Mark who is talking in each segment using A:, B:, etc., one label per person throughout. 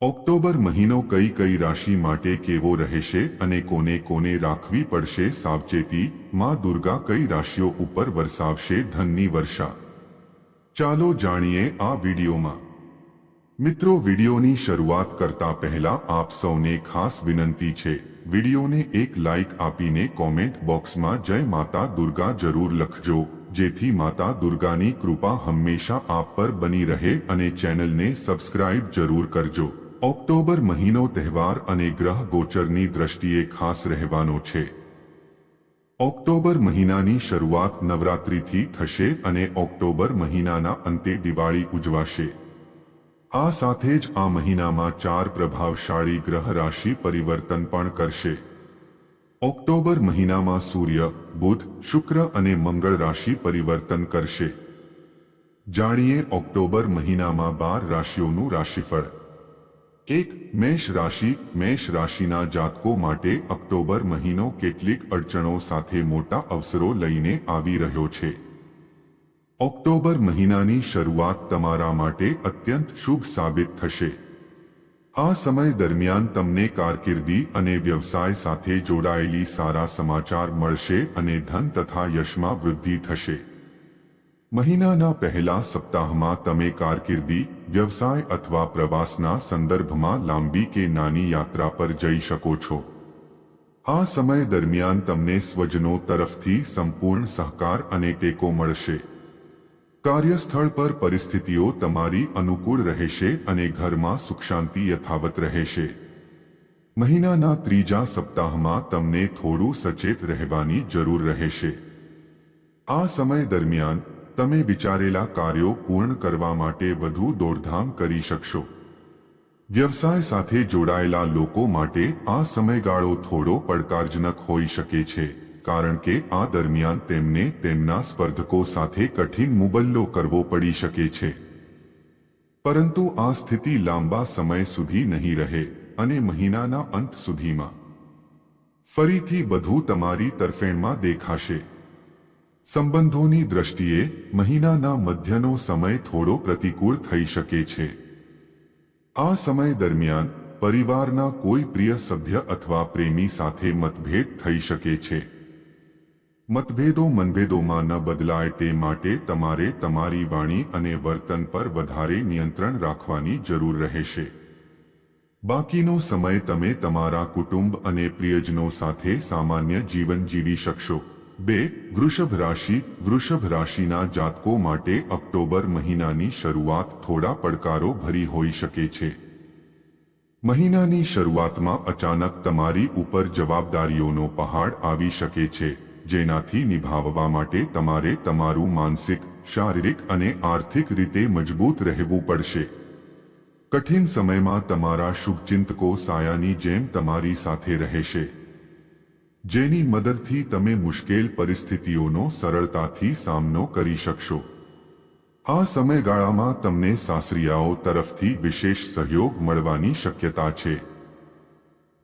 A: October મહિનો કઈ કઈ રાશિ માટે કેવો રહેશે અને કોને કોને રાખવી પડશે સાવચેતી? માં દુર્ગા કઈ રાશિઓ ઉપર વરસાવશે ધનની વર્ષા? ચાલો જાણીએ આ વિડીયોમાં। મિત્રો, વિડીયોની શરૂઆત કરતા પહેલા આપ સૌને ખાસ વિનંતી છે, વિડીયોને એક લાઇક આપીને કોમેન્ટ બોક્સમાં જય માતા દુર્ગા જરૂર લખજો, જેથી માતા દુર્ગાની કૃપા હંમેશા આપ પર બની રહે અને ચેનલને સબસ્ક્રાઇબ જરૂર કરજો। ઓક્ટોબર મહિનો તહેવાર અને ગ્રહ ગોચરની દ્રષ્ટિએ ખાસ રહેવાનો છે। ઓક્ટોબર મહિનાની શરૂઆત નવરાત્રિથી થશે અને ઓક્ટોબર મહિનાના અંતે દિવાળી ઉજવાશે। આ સાથે જ આ મહિનામાં 4 પ્રભાવશાળી ગ્રહ રાશિ પરિવર્તન પણ કરશે। ઓક્ટોબર મહિનામાં સૂર્ય, બુધ, શુક્ર અને મંગળ રાશિ પરિવર્તન કરશે। જાણીએ ઓક્ટોબર મહિનામાં 12 રાશિઓનું રાશિફળ। 1. મેષ રાશિ। મેષ રાશિના જાતકો માટે ઓક્ટોબર મહિનો કેટલીક અડચણો સાથે મોટા અવસરો લઈને આવી રહ્યો છે। ઓક્ટોબર મહિનાની શરૂઆત તમારા માટે અત્યંત શુભ સાબિત થશે। આ સમય દરમિયાન તમને કારકિર્દી અને વ્યવસાય સાથે જોડાયેલી સારા સમાચાર મળશે અને ધન તથા યશમાં વૃદ્ધિ થશે। મહિનાના પહેલા સપ્તાહમાં તમે કારકિર્દી, વ્યવસાય અથવા પ્રવાસના સંદર્ભમાં લાંબી કે નાની યાત્રા પર જઈ શકો છો। આ સમય દરમિયાન તમને સ્વજનો તરફથી સંપૂર્ણ સહકાર અને ટેકો મળશે। કાર્યસ્થળ પર પરિસ્થિતિઓ તમારી અનુકૂળ રહેશે અને ઘરમાં સુખ શાંતિ યથાવત રહેશે। મહિનાના ત્રીજા સપ્તાહમાં તમને થોડું સચેત રહેવાની જરૂર રહેશે। આ સમય દરમિયાન તમે વિચારેલા કાર્યો પૂર્ણ કરવા માટે વધુ દોડધામ કરી શકશો। વ્યવસાય સાથે જોડાયેલા લોકો માટે આ સમયગાળો થોડો પડકારજનક હોઈ શકે છે, કારણ કે આ દરમિયાન તેમને તેમના સ્પર્ધકો સાથે કઠિન મુકાબલો કરવો પડી શકે છે। પરંતુ આ સ્થિતિ લાંબા સમય સુધી નહીં રહે અને મહિનાના અંત સુધીમાં ફરીથી બધું તમારી તરફેણમાં દેખાશે। સંબંધોની દ્રષ્ટિએ મહિનાના મધ્યનો સમય થોડો પ્રતિકૂળ થઈ શકે છે। આ સમય દરમિયાન પરિવારના કોઈ પ્રિય સભ્ય અથવા પ્રેમી સાથે મતભેદ થઈ શકે છે। મતભેદો મનભેદોમાં ન બદલાય તે માટે તમારે તમારી વાણી અને વર્તન પર વધારે નિયંત્રણ રાખવાની જરૂર રહેશે। બાકીનો સમય તમે તમારા કુટુંબ અને પ્રિયજનો સાથે સામાન્ય જીવન જીવી શકશો। 2. વૃષભ રાશિ। વૃષભ રાશિના જાતકો માટે ઓક્ટોબર મહિનાની શરૂઆત થોડા પડકારો ભરી હોઈ શકે છે। મહિનાની શરૂઆતમાં અચાનક તમારી ઉપર જવાબદારીઓનો પહાડ આવી શકે છે, જેનાથી નિભાવવા માટે તમારે તમારું માનસિક, શારીરિક અને આર્થિક રીતે મજબૂત રહેવું પડશે। કઠિન સમયમાં તમારા શુભચિંતકો સાયાની જેમ તમારી સાથે રહેશે, જેની મદદથી તમે મુશ્કેલ પરિસ્થિતિઓનો સરળતાથી સામનો કરી શકશો। આ સમયગાળામાં તમને સાસરિયાઓ તરફથી વિશેષ સહયોગ મળવાની શક્યતા છે।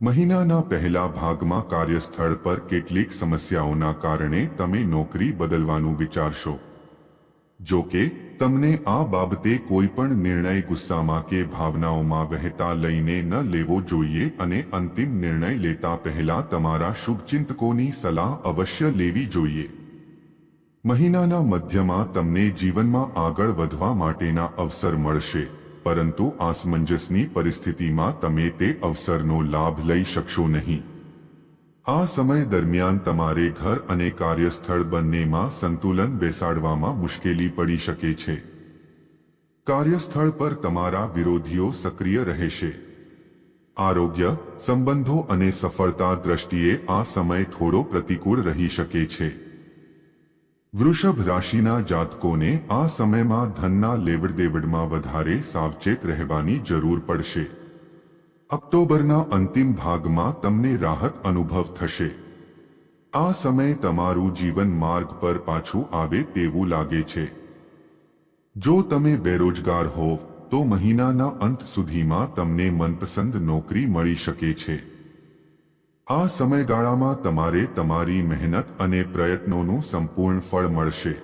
A: મહિનાના પહેલા ભાગમાં કાર્યસ્થળ પર કેટલીક સમસ્યાઓના કારણે તમે નોકરી બદલવાનું વિચારશો। જો કે તમને આ બાબતે કોઈ પણ નિર્ણય ગુસ્સામાં કે ભાવનાઓમાં વહેતા લઈને ન લેવો જોઈએ અને અંતિમ નિર્ણય લેતા પહેલા તમારા શુભચિંતકોની સલાહ અવશ્ય લેવી જોઈએ। મહિનાના મધ્યમાં તમને જીવનમાં આગળ વધવા માટેના અવસર મળશે, પરંતુ અસમંજસની પરિસ્થિતિમાં તમે તે અવસરનો લાભ લઈ શકશો નહીં। આ સમય દરમિયાન તમારે ઘર અને કાર્યસ્થળ બંનેમાં સંતુલન બેસાડવામાં મુશ્કેલી પડી શકે છે। કાર્યસ્થળ પર તમારા વિરોધીઓ સક્રિય રહેશે। આરોગ્ય, સંબંધો અને સફળતા દ્રષ્ટિએ આ સમય થોડો પ્રતિકૂળ રહી શકે છે। વૃષભ રાશિના જાતકોને આ સમયમાં ધનના લેવડદેવડમાં વધારે સાવચેત રહેવાની જરૂર પડશે। ઓક્ટોબરના અંતિમ ભાગમાં તમને રાહત અનુભવ થશે। આ સમય તમારું જીવન માર્ગ પર પાછું આવે તેવું લાગે છે। જો તમે બેરોજગાર હોવ તો મહિનાના અંત સુધીમાં તમને મનપસંદ નોકરી મળી શકે છે। આ સમયગાળામાં તમારે તમારી મહેનત અને પ્રયત્નોનું સંપૂર્ણ ફળ મળશે।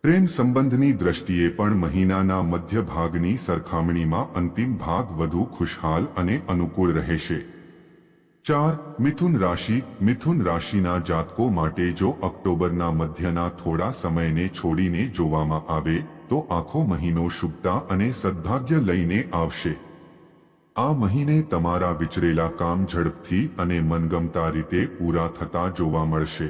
A: પ્રેમ સંબંધની દ્રષ્ટિએ પણ મહિનાના મધ્ય ભાગની સરખામણીમાં અંતિમ ભાગ વધુ ખુશહાલ અને અનુકૂળ રહેશે। 4. મિથુન રાશિ। મિથુન રાશિના જાતકો માટે જો ઓક્ટોબરના મધ્યના થોડા સમયને છોડીને જોવામાં આવે તો આખો મહિનો શુભતા અને સદભાગ્ય લઈને આવશે। આ મહિને તમારા વિચરેલા કામ ઝડપથી અને મનગમતા રીતે પૂરા થતા જોવા મળશે।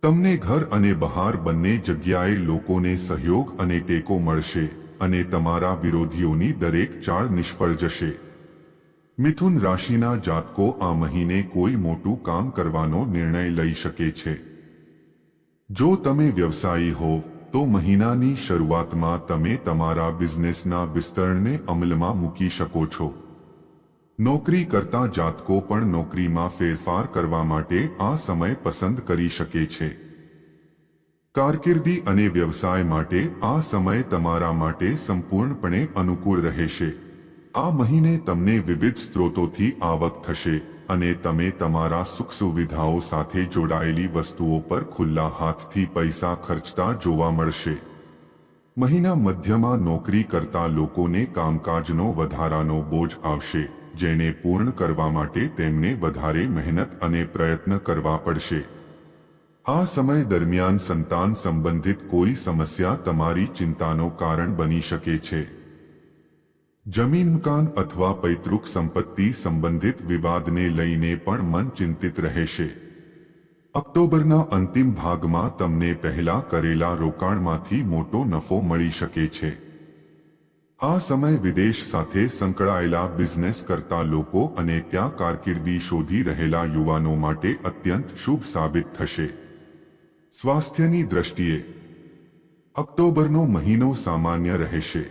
A: તમને ઘર અને બહાર બંને જગ્યાએ લોકોને સહયોગ અને ટેકો મળશે અને તમારા વિરોધીઓની દરેક ચાળ નિષ્ફળ જશે। મિથુન રાશિના જાતકો આ મહિને કોઈ મોટું કામ કરવાનો નિર્ણય લઈ શકે છે। જો તમે વ્યવસાયી હો તો મહિનાની શરૂઆતમાં તમે તમારા બિઝનેસના વિસ્તરણને અમલમાં મૂકી શકો છો। નોકરી કરતા જાતકો પણ નોકરીમાં ફેરફાર કરવા માટે આ સમય પસંદ કરી શકે છે। કારકિર્દી અને વ્યવસાય માટે આ સમય તમારા માટે સંપૂર્ણપણે અનુકૂળ રહેશે। આ મહિને તમને વિવિધ સ્ત્રોતોથી આવક થશે અને તમે તમારા સુખ સુવિધાઓ સાથે જોડાયેલી વસ્તુઓ પર ખુલ્લા હાથથી પૈસા ખર્ચતા જોવા મળશે। મહિના મધ્યમાં નોકરી કરતા લોકોને કામકાજનો વધારાનો બોજ આવશે જેને પૂર્ણ કરવા માટે તેમને વધારે મહેનત અને પ્રયત્ન કરવા પડશે। આ સમય દરમિયાન સંતાન સંબંધિત કોઈ સમસ્યા તમારી ચિંતાનો કારણ બની શકે છે। જમીન મકાન અથવા પૈતૃક સંપત્તિ સંબંધિત વિવાદને લઈને પણ મન ચિંતિત રહેશે। ઓક્ટોબરના અંતિમ ભાગમાં તમને પહેલા કરેલા રોકાણમાંથી મોટો નફો મળી શકે છે। આ સમય વિદેશ સાથે સંકળાયેલા બિઝનેસ કરતા લોકો અને ત્યાં કારકિર્દી શોધી રહેલા યુવાનો માટે અત્યંત શુભ સાબિત થશે। સ્વાસ્થ્યની દ્રષ્ટિએ ઓક્ટોબરનો મહિનો સામાન્ય રહેશે।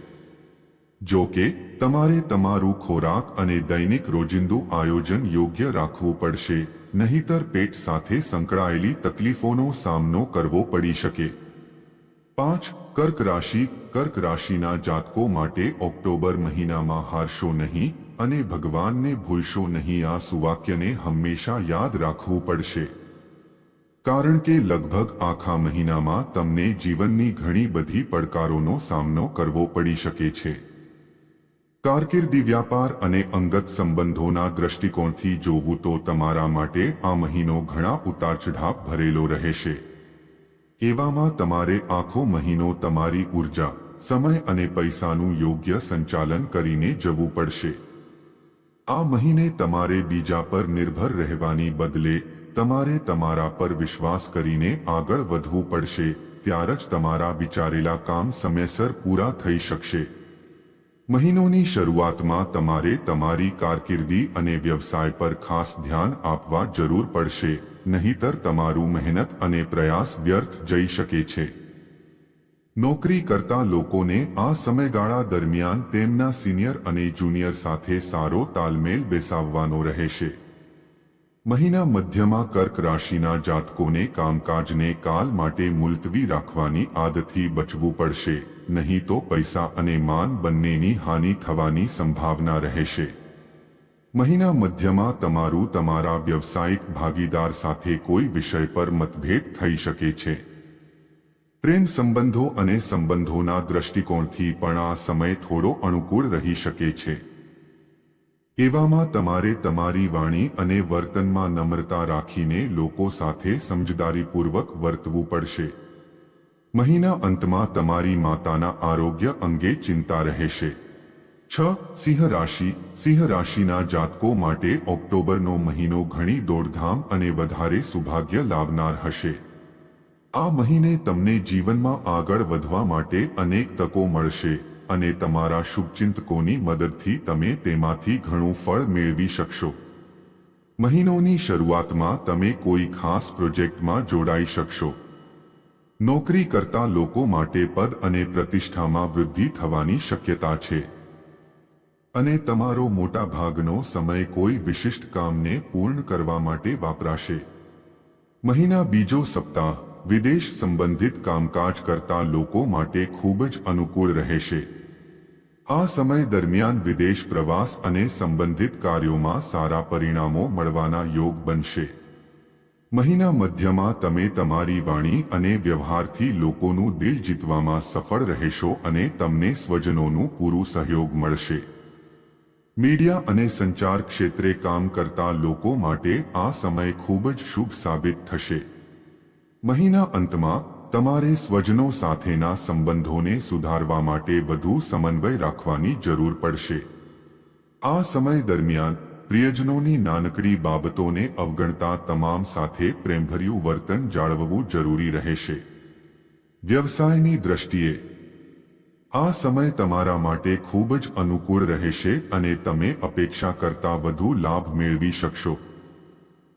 A: જો કે તમારે તમારું ખોરાક અને દૈનિક રોજિંદુ આયોજન યોગ્ય રાખવું પડશે, નહીંતર પેટ સાથે સંકળાયેલી તકલીફોનો સામનો કરવો પડી શકે। 5. કર્ક રાશિ। કર્ક રાશિના જાતકો માટે ઓક્ટોબર મહિનામાં હારશો નહીં અને ભગવાનને ભૂલશો નહીં। આ સુવાક્યને હંમેશા યાદ રાખવું પડશે કારણ કે લગભગ આખા મહિનામાં તમને જીવનની ઘણી બધી પડકારોનો સામનો કરવો પડી શકે છે। કારકિર્દી, વ્યાપાર અને અંગત સંબંધોના દ્રષ્ટિકોણથી જોવું તો તમારા માટે આ મહિનો ઘણા ઉતાર-ચઢાવ ભરેલો રહેશે। એવામાં તમારે આખો મહિનો તમારી ઉર્જા, સમય અને પૈસાનું યોગ્ય સંચાલન કરીને જવું પડશે। આ મહિને તમારે બીજા પર નિર્ભર રહેવાની બદલે તમારે તમારા પર વિશ્વાસ કરીને આગળ વધવું પડશે। ત્યારે જ તમારા વિચારેલા કામ સમયસર પૂરા થઈ શકશે। મહિનોની શરૂઆતમાં તમારે તમારી કારકિર્દી અને વ્યવસાય પર ખાસ ધ્યાન આપવા જરૂર પડશે, નહીંતર તમારું મહેનત અને પ્રયાસ વ્યર્થ જઈ શકે છે। નોકરી કરતા લોકોને આ સમયગાળા દરમિયાન તેમના સિનિયર અને જુનિયર સાથે સારો તાલમેલ બેસાડવાનો રહેશે। મહિના મધ્યમાં કર્ક રાશિના જાતકોને કામકાજને કાલ માટે મુલતવી રાખવાની આદતથી બચવું પડશે, નહીં તો પૈસા અને માન બંનેની હાનિ થવાની સંભાવના રહેશે। મહિના મધ્યમાં તમારું તમારા વ્યવસાયિક ભાગીદાર સાથે કોઈ વિષય પર મતભેદ થઈ શકે છે। પ્રેમ સંબંધો અને સંબંધોના દ્રષ્ટિકોણથી પણ આ સમય થોડો અનુકૂળ રહી શકે છે। એવામાં તમારે તમારી વાણી અને વર્તનમાં નમ્રતા રાખીને લોકો સાથે સમજદારીપૂર્વક વર્તવું પડશે। મહિના અંતમાં તમારી માતાના આરોગ્ય અંગે ચિંતા રહેશે। 6. સિંહ રાશિ। સિંહ રાશિના જાતકો માટે ઓક્ટોબરનો મહિનો ઘણી દોડધામ અને વધારે સૌભાગ્ય લાવનાર હશે। આ મહિને તમને જીવનમાં આગળ વધવા માટે અનેક તકો મળશે અને તમારા શુભચિંતકોની મદદથી તમે તેમાંથી ઘણું ફળ મેળવી શકશો। મહિનોની શરૂઆતમાં તમે કોઈ ખાસ પ્રોજેક્ટમાં જોડાઈ શકશો। નોકરી કરતા લોકો માટે પદ અને પ્રતિષ્ઠામાં વૃદ્ધિ થવાની શક્યતા છે અને તમારો મોટા ભાગનો સમય કોઈ વિશિષ્ટ કામને પૂર્ણ કરવા માટે વાપરાશે। મહિના બીજો સપ્તાહ વિદેશ સંબંધિત કામકાજ કરતા લોકો માટે ખૂબ જ અનુકૂળ રહેશે। આ સમય દરમિયાન વિદેશ પ્રવાસ અને સંબંધિત કાર્યોમાં સારા પરિણામો મળવાના યોગ બનશે। મહિના મધ્યમાં તમે તમારી વાણી અને વ્યવહારથી લોકોનું દિલ જીતવામાં સફળ રહેશો અને તમને સ્વજનોનું પૂરું સહયોગ મળશે. મીડિયા અને સંચાર ક્ષેત્રે કામ કરતા લોકો માટે આ સમય ખૂબ જ શુભ સાબિત થશે. મહિના અંતમાં તમારે સ્વજનો સાથેના સંબંધોને સુધારવા માટે વધુ સમન્વય રાખવાની જરૂર પડશે. આ સમય દરમિયાન પ્રિયજનોની નાનકડી બાબતોને અવગણતા તમામ સાથે પ્રેમભર્યું વર્તન જાળવવું જરૂરી રહેશે. વ્યવસાયની દ્રષ્ટિએ આ સમય તમારા માટે ખૂબ જ અનુકૂળ રહેશે અને તમે અપેક્ષા કરતાં વધુ લાભ મેળવી શકશો.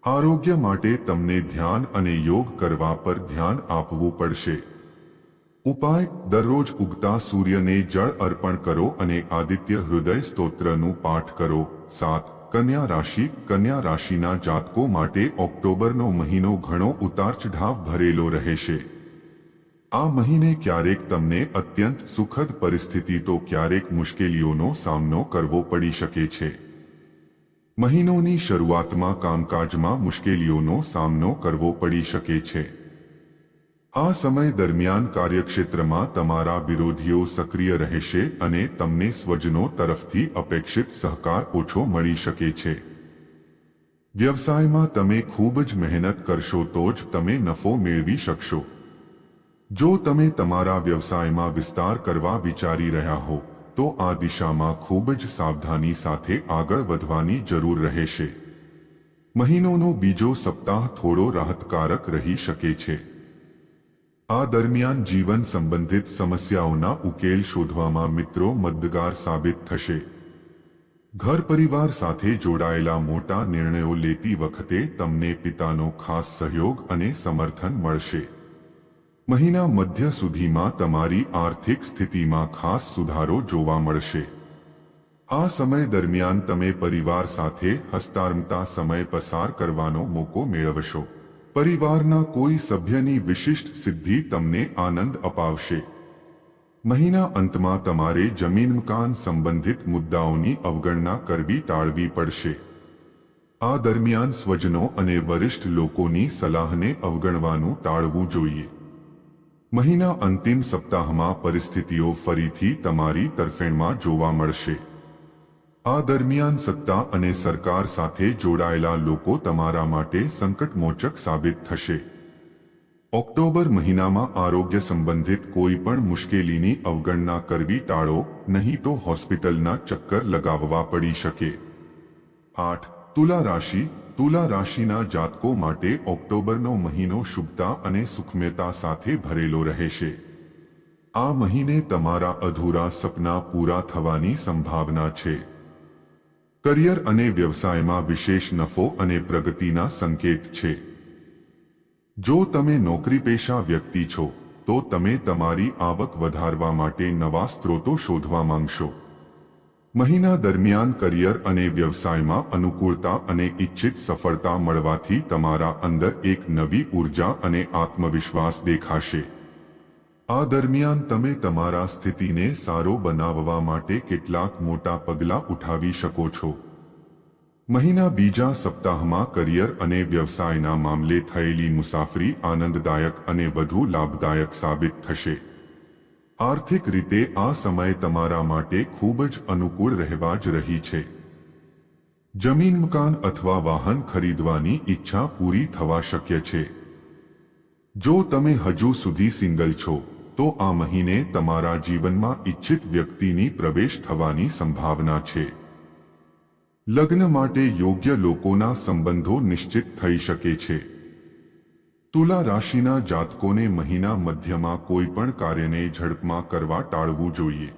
A: આરોગ્ય માટે તમને ધ્યાન અને યોગ કરવા પર ધ્યાન આપવું પડશે. ઉપાય: દરરોજ ઉગતા સૂર્યને જળ અર્પણ કરો અને આદિત્ય હૃદય સ્તોત્રનું પાઠ કરો. 7. કન્યા રાશિ. કન્યા રાશિના જાતકો માટે ઓક્ટોબરનો મહિનો ઘણો ઉતાર ચઢાવ ભરેલો રહેશે. આ મહિને ક્યારેક તમને અત્યંત સુખદ પરિસ્થિતિ તો ક્યારેક મુશ્કેલીઓનો સામનો કરવો પડી શકે છે. મહિનોની શરૂઆતમાં કામકાજમાં મુશ્કેલીઓનો સામનો કરવો પડી શકે છે. આ સમય દરમિયાન કાર્યક્ષેત્રમાં તમારા વિરોધીઓ સક્રિય રહેશે અને તમને સ્વજનો તરફથી અપેક્ષિત સહકાર ઓછો મળી શકે છે. વ્યવસાયમાં તમે ખૂબ જ મહેનત કરશો તો જ તમે નફો મેળવી શકશો. જો તમે તમારા વ્યવસાયમાં વિસ્તાર કરવા વિચારી રહ્યા હો તો આ દિશામાં ખૂબ જ સાવધાની સાથે આગળ વધવાની જરૂર રહેશે. મહિનોનો બીજો સપ્તાહ થોડો રાહતકારક રહી શકે છે. આ દરમિયાન જીવન સંબંધિત સમસ્યાઓના ઉકેલ શોધવામાં મિત્રો મદદગાર સાબિત થશે. ઘર પરિવાર સાથે જોડાયેલા મોટા નિર્ણયો લેતી વખતે તમને પિતાનો ખાસ સહયોગ અને સમર્થન મળશે. મહિના મધ્ય સુધીમાં તમારી આર્થિક સ્થિતિમાં ખાસ સુધારો જોવા મળશે. આ સમય દરમિયાન તમે પરિવાર સાથે હસતા સમય પસાર કરવાનો મોકો મેળવશો. પરિવારના કોઈ સભ્યની વિશિષ્ટ સિદ્ધિ તમને આનંદ અપાવશે. મહિના અંતમાં તમારે જમીન મકાન સંબંધિત મુદ્દાઓની અવગણના કરવી ટાળવી પડશે. આ દરમિયાન સ્વજનો અને વરિષ્ઠ લોકોની સલાહને અવગણવાનું ટાળવું જોઈએ. મહિના અંતિમ સપ્તાહમાં પરિસ્થિતિઓ ફરીથી તમારી તરફેણમાં જોવા મળશે. આ દરમિયાન સત્તા અને સરકાર સાથે જોડાયેલા લોકો તમારા માટે સંકટમોચક સાબિત થશે. ઓક્ટોબર મહિનામાં આરોગ્ય સંબંધિત કોઈ પણ મુશ્કેલીની અવગણના કરવી ટાળો, નહીં તો હોસ્પિટલના ચક્કર લગાવવા પડી શકે. 8. તુલા રાશિ. તુલા રાશિના જાતકો માટે ઓક્ટોબરનો મહિનો શુભતા અને સુખમયતા સાથે ભરેલો રહેશે. આ મહિને તમારા અધૂરા સપના પૂરા થવાની સંભાવના છે. કરિયર અને વ્યવસાયમાં વિશેષ નફો અને પ્રગતિના સંકેત છે. જો તમે નોકરીપેશા વ્યક્તિ છો તો તમે તમારી આવક વધારવા માટે નવા સ્ત્રોતો શોધવા માંગશો. મહિના દરમિયાન કરિયર અને વ્યવસાયમાં અનુકૂળતા અને ઇચ્છિત સફળતા મળવાથી તમારા અંદર એક નવી ઉર્જા અને આત્મવિશ્વાસ દેખાશે. આ દરમિયાન તમે તમારા સ્થિતિને સારો બનાવવા માટે કેટલાક મોટા પગલાં ઉઠાવી શકો છો. મહિના બીજા સપ્તાહમાં કરિયર અને વ્યવસાયના મામલે થયેલી મુસાફરી આનંદદાયક અને વધુ લાભદાયક સાબિત થશે. આર્થિક રીતે આ સમય તમારા માટે ખૂબ જ અનુકૂળ રહેવા જ રહી છે. જમીન મકાન અથવા વાહન ખરીદવાની ઈચ્છા પૂરી થવા શક્ય છે. જો તમે હજુ સુધી સિંગલ છો તો આ મહિને તમારા જીવનમાં ઇચ્છિત વ્યક્તિની પ્રવેશ થવાની સંભાવના છે. લગ્ન માટે યોગ્ય લોકોના સંબંધો નિશ્ચિત થઈ શકે છે. તુલા રાશિના જાતકોને મહિના મધ્યમાં કોઈ પણ કાર્યને ઝડપમાં કરવા ટાળવું જોઈએ.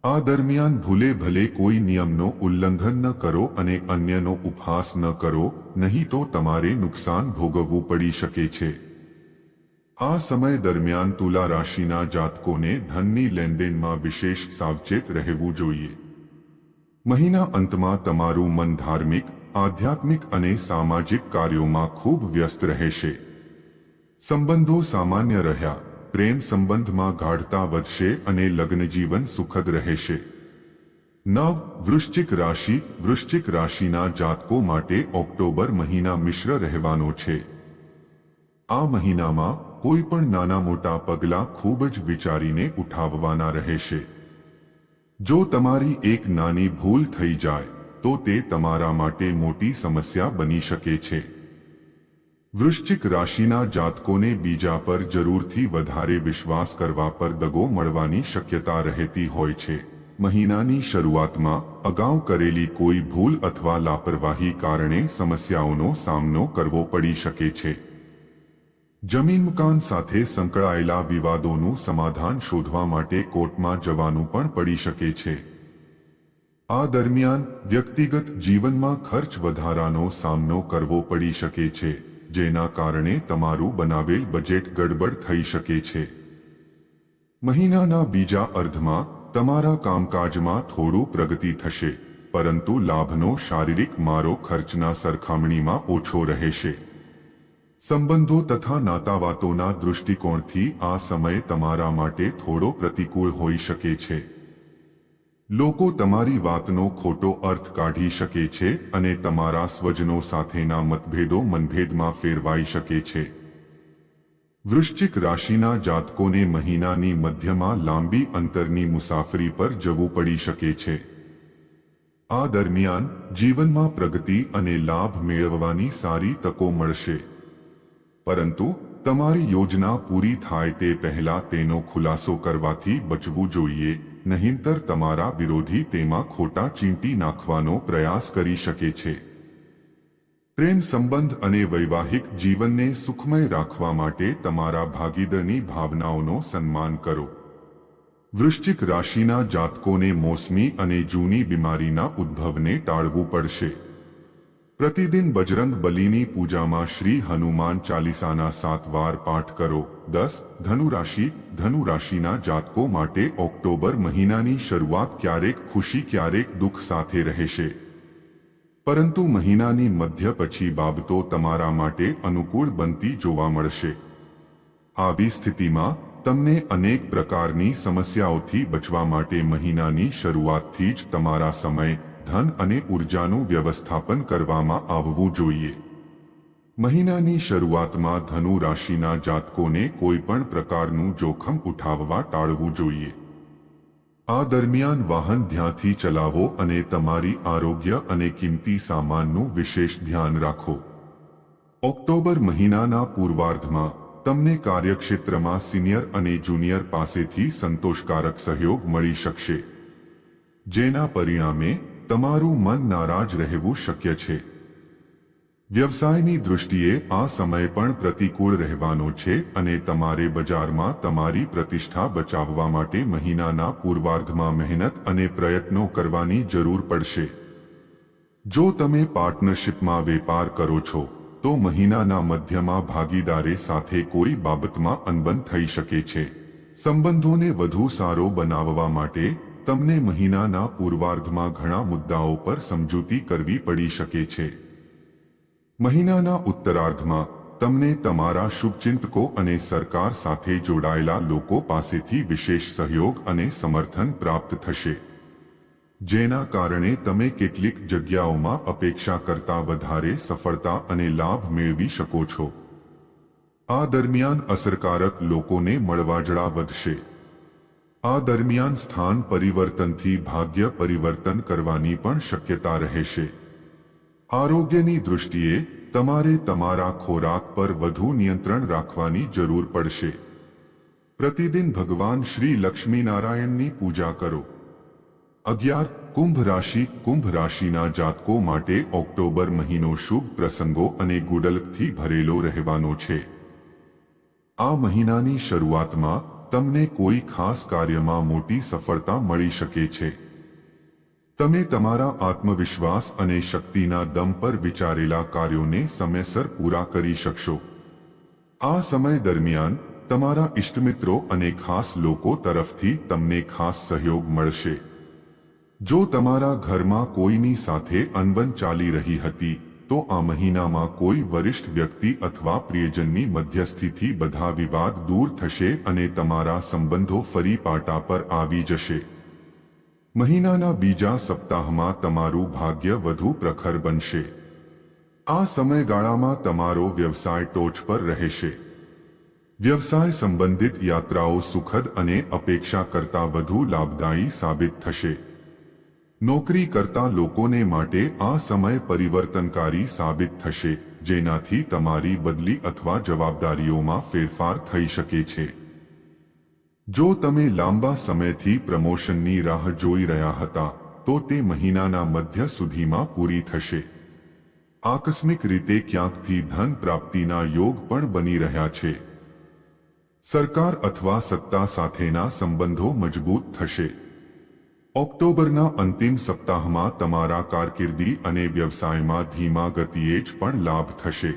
A: આ દરમિયાન ભૂલે ભલે કોઈ નિયમનો ઉલ્લંઘન ન કરો અને અન્યનો ઉપહાસ ન કરો, નહીં તો તમારે નુકસાન ભોગવવું પડી શકે છે. આ સમય દરમિયાન તુલા રાશિના જાતકોને ધનની લેનદેનમાં વિશેષ સાવચેત રહેવું જોઈએ. મહિના અંતમાં તમારું મન ધાર્મિક, આધ્યાત્મિક અને સામાજિક કાર્યોમાં ખૂબ વ્યસ્ત રહેશે. સંબંધો સામાન્ય રહ્યા, પ્રેમ સંબંધમાં ગાઢતા વધશે અને લગ્નજીવન સુખદ રહેશે. વૃશ્ચિક રાશિ વૃશ્ચિક રાશિના જાતકો માટે ઓક્ટોબર મહિના મિશ્ર રહેવાનો છે. આ મહિનામાં કોઈ પણ નાના મોટા પગલાં ખૂબ જ વિચારીને ઉઠાવવાના રહેશે. જો તમારી એક નાની ભૂલ થઈ જાય તો તે તમારા માટે મોટી સમસ્યા બની શકે છે. વૃશ્ચિક રાશિના જાતકોને બીજા પર જરૂરથી વધારે વિશ્વાસ કરવા પર દગો મળવાની શક્યતા રહેતી હોય છે. મહિનાની શરૂઆતમાં અગાઉ કરેલી કોઈ ભૂલ અથવા લાપરવાહી કારણે સમસ્યાઓનો સામનો કરવો પડી શકે છે. જમીન મકાન સાથે સંકળાયેલા વિવાદોનું સમાધાન શોધવા માટે કોર્ટમાં જવાનું પણ પડી શકે છે. આ દરમિયાન વ્યક્તિગત જીવનમાં ખર્ચ વધારાનો સામનો કરવો પડી શકે છે, જેના કારણે તમારું બનાવેલ બજેટ ગડબડ થઈ શકે છે. મહિનાના બીજા અર્ધમાં તમારા કામકાજમાં થોડું પ્રગતિ થશે, પરંતુ લાભનો શારીરિક મારો ખર્ચના સરખામણીમાં ઓછો રહેશે. સંબંધો તથા નાતાવાતોના દૃષ્ટિકોણથી આ સમય તમારા માટે થોડો પ્રતિકૂળ હોઈ શકે છે. લોકો તમારી વાતનો ખોટો અર્થ કાઢી શકે છે અને તમારા સ્વજનો સાથેના મતભેદો મનભેદમાં ફેરવાઈ શકે છે. વૃશ્ચિક રાશિના જાતકોને મહિનાની મધ્યમાં લાંબી અંતરની મુસાફરી પર જવું પડી શકે છે. આ દરમિયાન જીવનમાં પ્રગતિ અને લાભ મેળવવાની સારી તકો મળશે, પરંતુ તમારી યોજના પૂરી થાય તે પહેલા તેનો ખુલાસો કરવાથી બચવું જોઈએ, નહીંતર તમારા વિરોધી તેમાં ખોટા ચીંટી નાખવાનો પ્રયાસ કરી શકે છે. પ્રેમ સંબંધ અને વૈવાહિક જીવનને સુખમય રાખવા માટે તમારા ભાગીદારની ભાવનાઓનો સન્માન કરો. વૃશ્ચિક રાશિના જાતકોને મોસમી અને જૂની બીમારીના ઉદ્ભવને ટાળવું પડશે. પ્રતિદિન બજરંગ બલીની પૂજામાં શ્રી હનુમાન ચાલીસાના 7 વાર પાઠ કરો. 10 ધનુ રાશિના જાતકો માટે ઓક્ટોબર મહિનાની શરૂઆત ક્યારેક ખુશી ક્યારેક દુઃખ સાથે રહેશે, પરંતુ મહિનાની મધ્ય પછી બાબતો તમારા માટે અનુકૂળ બનતી જોવા મળશે. આવી સ્થિતિમાં તમને અનેક પ્રકારની સમસ્યાઓથી બચવા માટે મહિનાની શરૂઆતથી જ તમારા સમય, ધન અને ઉર્જાનું વ્યવસ્થાપન કરવામાં આવવું જોઈએ. મહિનાની શરૂઆતમાં ધનુ રાશિના જાતકોને કોઈ પણ પ્રકારનું જોખમ ઉઠાવવા ટાળવું જોઈએ. આ દરમિયાન વાહન ધ્યાનથી ચલાવો અને તમારી આરોગ્ય અને કિંમતી સામાનનું વિશેષ ધ્યાન રાખો. ઓક્ટોબર મહિનાના પૂર્વાર્ધમાં તમને કાર્યક્ષેત્રમાં સિનિયર અને જુનિયર પાસેથી સંતોષકારક સહયોગ મળી શકશે, જેના પરિણામે તમારું મન નારાજ રહેવું શક્ય છે. વ્યવસાયની દૃષ્ટિએ આ સમય પણ પ્રતિકૂળ રહેવાનો છે અને તમારે બજારમાં તમારી પ્રતિષ્ઠા બચાવવા માટે મહિનાના પૂર્વાર્ધમાં મહેનત અને પ્રયત્નો કરવાની જરૂર પડશે. જો તમે પાર્ટનરશિપમાં વેપાર કરો છો તો મહિનાના મધ્યમાં ભાગીદારે સાથે કોઈ બાબતમાં અનબન થઈ શકે છે. સંબંધોને વધુ સારો બનાવવા માટે તમને મહિનાના પૂર્વાર્ધમાં ઘણા મુદ્દાઓ પર સમજૂતી કરવી પડી શકે છે. મહિનાના ઉત્તરાર્ધમાં તમને તમારા શુભચિંતકો અને સરકાર સાથે જોડાયેલા લોકો પાસેથી વિશેષ સહયોગ અને સમર્થન પ્રાપ્ત થશે, જેના કારણે તમે કેટલીક જગ્યાઓમાં અપેક્ષા કરતાં વધારે સફળતા અને લાભ મેળવી શકો છો. આ દરમિયાન અસરકારક લોકોને મળવાજળા વધશે. આ દરમિયાન સ્થાન પરિવર્તનથી ભાગ્ય પરિવર્તન કરવાની પણ શક્યતા રહેશે. આરોગ્યની દૃષ્ટિએ તમારે તમારા ખોરાક પર વધુ નિયંત્રણ રાખવાની જરૂર પડશે. પ્રતિદિન ભગવાન શ્રી લક્ષ્મીનારાયણની પૂજા કરો. 11 કુંભ રાશિના જાતકો માટે ઓક્ટોબર મહિનો શુભ પ્રસંગો અને ગુડલકથી ભરેલો રહેવાનો છે. આ મહિનાની શરૂઆતમાં તમને કોઈ ખાસ કાર્યમાં મોટી સફળતા મળી શકે છે. તમે તમારા આત્મવિશ્વાસ અને શક્તિના દમ પર વિચારેલા કાર્યોને સમયસર પૂરા કરી શકશો. આ સમય દરમિયાન તમારા ઇષ્ટમિત્રો અને ખાસ લોકો તરફથી તમને ખાસ સહયોગ મળશે. જો તમારા ઘરમાં કોઈની સાથે અનબન ચાલી રહી હતી તો આ મહિનામાં કોઈ વરિષ્ઠ વ્યક્તિ અથવા પ્રિયજનની મધ્યસ્થીથી બધા વિવાદ દૂર થશે અને તમારા સંબંધો ફરી પાટા પર આવી જશે. મહિનાના બીજા સપ્તાહમાં તમારું ભાગ્ય વધુ પ્રખર બનશે. આ સમયગાળામાં તમારો વ્યવસાય ટોચ પર રહેશે. વ્યવસાય સંબંધિત યાત્રાઓ સુખદ અને અપેક્ષા કરતાં વધુ લાભદાયી સાબિત થશે. નોકરી કરતા લોકોને માટે આ સમય પરિવર્તનકારી સાબિત થશે, જેનાથી તમારી બદલી અથવા જવાબદારીઓમાં ફેરફાર થઈ શકે છે. જો તમે લાંબા સમયથી પ્રમોશનની રાહ જોઈ રહ્યા હતા, તો તે મહિનાના મધ્ય સુધીમાં પૂરી થશે. આકસ્મિક રીતે ક્યાંકથી ધન પ્રાપ્તિના યોગ પણ બની રહ્યા છે. સરકાર અથવા સત્તા સાથેના સંબંધો મજબૂત થશે. ઓક્ટોબરના અંતિમ સપ્તાહમાં તમારા કારકિર્દી અને વ્યવસાયમાં ધીમા ગતિએ જ પણ લાભ થશે.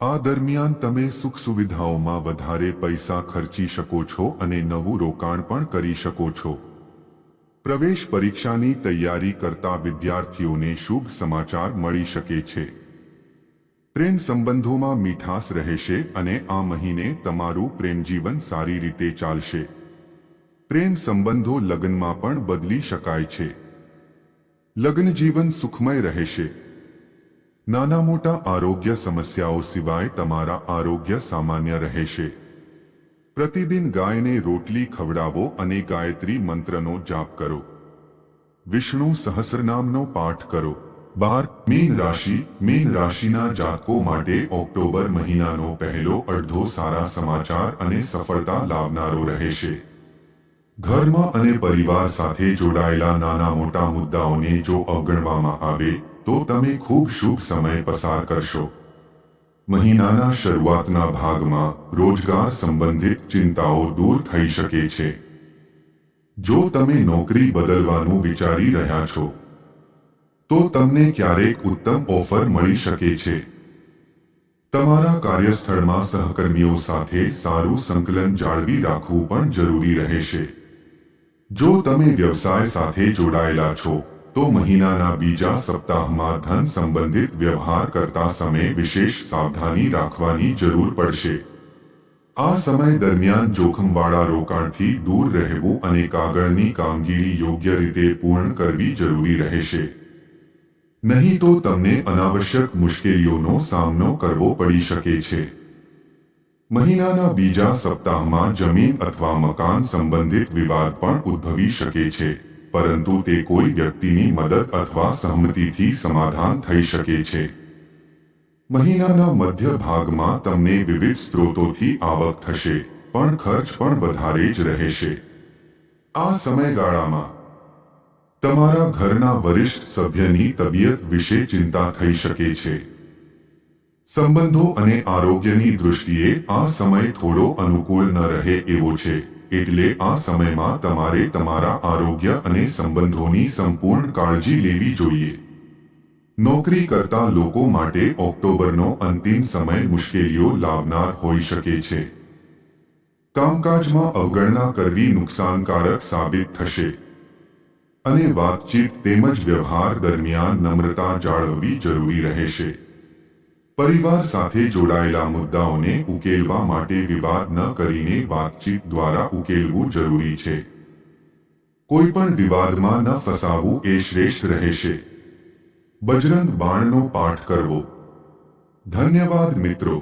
A: આ દરમિયાન તમે સુખ સુવિધાઓમાં વધારે પૈસા ખર્ચી શકો છો અને નવું રોકાણ પણ કરી શકો છો. પ્રવેશ પરીક્ષાની તૈયારી કરતા વિદ્યાર્થીઓને શુભ સમાચાર મળી શકે છે. પ્રેમ સંબંધોમાં મીઠાશ રહેશે અને આ મહિને તમારું પ્રેમજીવન સારી રીતે ચાલશે. પ્રેમ સંબંધો લગ્નમાં પણ બદલી શકાય છે. લગ્ન જીવન સુખમય રહેશે. નાના મોટા આરોગ્ય સમસ્યાઓ સિવાય તમારા આરોગ્ય સામાન્ય રહેશે. પ્રતિદિન ગાયને રોટલી ખવડાવો અને ગાયત્રી મંત્રનો જાપ કરો. વિષ્ણુ સહસ્રનામનો પાઠ કરો. 12 મીન રાશિના જાતકો માટે ઓક્ટોબર મહિનાનો પહેલો અડધો સારા સમાચાર અને સફળતા લાવનારો રહેશે. ઘરમાં અને પરિવાર સાથે જોડાયેલા નાના મોટા મુદ્દાઓને જો અવગણવામાં આવે તો તમે ખૂબ શુભ સમય પસાર કરશો. મહિનાના શરૂઆતના ભાગમાં રોજગાર સંબંધિત ચિંતાઓ દૂર થઈ શકે છે. જો તમે નોકરી બદલવાનું વિચારી રહ્યા છો, તો તમને ક્યારેક ઉત્તમ ઓફર મળી શકે છે. તમારા કાર્યસ્થળમાં સહકર્મીઓ સાથે સારું સંકલન જાળવી રાખવું પણ જરૂરી રહેશે. જો તમે વ્યવસાય સાથે જોડાયેલા છો, તો મહિનાના બીજા સપ્તાહમાં ધન સંબંધિત વ્યવહાર કરતા સમયે વિશેષ સાવધાની રાખવાની જરૂર પડશે. આ સમય દરમિયાન જોખમવાળા રોકાણથી દૂર રહેવું અને કાગળની કામગીરી યોગ્ય રીતે પૂર્ણ કરવી જરૂરી રહેશે. નહીં તો તમને અનાવશ્યક મુશ્કેલીઓનો સામનો કરવો પડી શકે છે. મહિનાના બીજા સપ્તાહમાં જમીન અથવા મકાન સંબંધિત વિવાદ પણ ઉદ્ભવી શકે છે, પરંતુ તે કોઈ વ્યક્તિની મદદ અથવા સહમતિથી સમાધાન થઈ શકે છે. મહિનાના મધ્ય ભાગમાં તમને વિવિધ સ્ત્રોતોથી આવક થશે, પણ ખર્ચ પણ વધારે જ રહેશે. આ સમયગાળામાં તમારા ઘરના વરિષ્ઠ સભ્યની તબિયત વિશે ચિંતા થઈ શકે છે. સંબંધો અને આરોગ્યની દૃષ્ટિએ આ સમય થોડો અનુકૂળ ન રહે એવો છે, એટલે આ સમયમાં તમારે તમારા આરોગ્ય અને સંબંધોની સંપૂર્ણ કાળજી લેવી જોઈએ. નોકરી કરતા લોકો માટે ઓક્ટોબરનો અંતિમ સમય મુશ્કેલીઓ લાવનાર હોઈ શકે છે. કામકાજમાં અવગણના કરવી નુકસાનકારક સાબિત થશે અને વાતચીત તેમજ વ્યવહાર દરમિયાન નમ્રતા જાળવવી જરૂરી રહેશે. પરિવાર સાથે જોડાયેલા મુદ્દાઓને ઉકેલવા માટે વિવાદ ન કરીને વાતચીત દ્વારા ઉકેલવું જરૂરી છે. કોઈ પણ વિવાદમાં ન ફસાવવું એ શ્રેષ્ઠ રહેશે. બજરંગ બાણનો પાઠ કરવો. ધન્યવાદ મિત્રો.